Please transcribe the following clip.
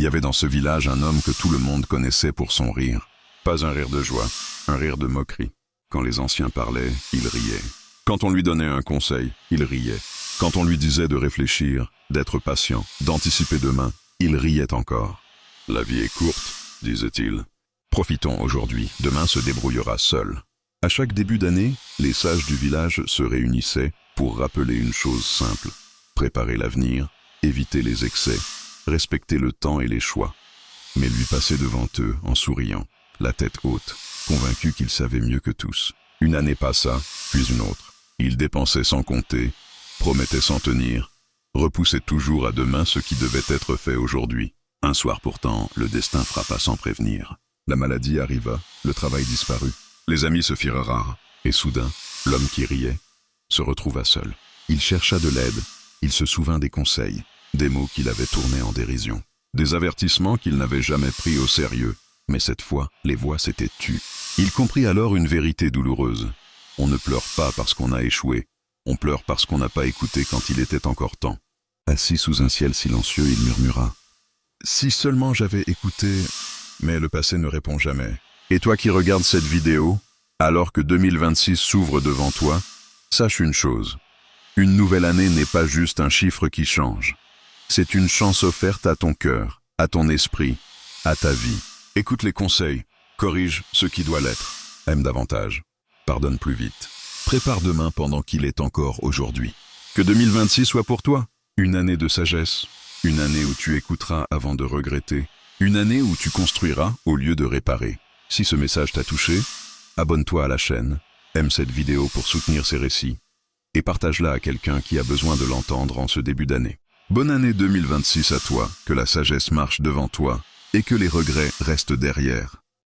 y avait dans ce village un homme que tout le monde connaissait pour son rire. Pas un rire de joie, un rire de moquerie. Quand les anciens parlaient, il riait. Quand on lui donnait un conseil, il riait. Quand on lui disait de réfléchir, d'être patient, d'anticiper demain, il riait encore. « La vie est courte », disait-il. « Profitons aujourd'hui, demain se débrouillera seul. » À chaque début d'année, les sages du village se réunissaient pour rappeler une chose simple. Préparer l'avenir, éviter les excès, respecter le temps et les choix. Mais lui passait devant eux en souriant, la tête haute, convaincu qu'il savait mieux que tous. Une année passa, puis une autre. Il dépensait sans compter, promettait sans tenir, repoussait toujours à demain ce qui devait être fait aujourd'hui. Un soir pourtant, le destin frappa sans prévenir. La maladie arriva, le travail disparut. Les amis se firent rares, et soudain, l'homme qui riait se retrouva seul. Il chercha de l'aide, il se souvint des conseils, des mots qu'il avait tournés en dérision, des avertissements qu'il n'avait jamais pris au sérieux, mais cette fois, les voix s'étaient tues. Il comprit alors une vérité douloureuse. On ne pleure pas parce qu'on a échoué, on pleure parce qu'on n'a pas écouté quand il était encore temps. Assis sous un ciel silencieux, il murmura « Si seulement j'avais écouté… » Mais le passé ne répond jamais. Et toi qui regardes cette vidéo, alors que 2026 s'ouvre devant toi, sache une chose. Une nouvelle année n'est pas juste un chiffre qui change. C'est une chance offerte à ton cœur, à ton esprit, à ta vie. Écoute les conseils, corrige ce qui doit l'être. Aime davantage, pardonne plus vite. Prépare demain pendant qu'il est encore aujourd'hui. Que 2026 soit pour toi une année de sagesse, une année où tu écouteras avant de regretter, une année où tu construiras au lieu de réparer. Si ce message t'a touché, abonne-toi à la chaîne, aime cette vidéo pour soutenir ces récits et partage-la à quelqu'un qui a besoin de l'entendre en ce début d'année. Bonne année 2026 à toi, que la sagesse marche devant toi et que les regrets restent derrière.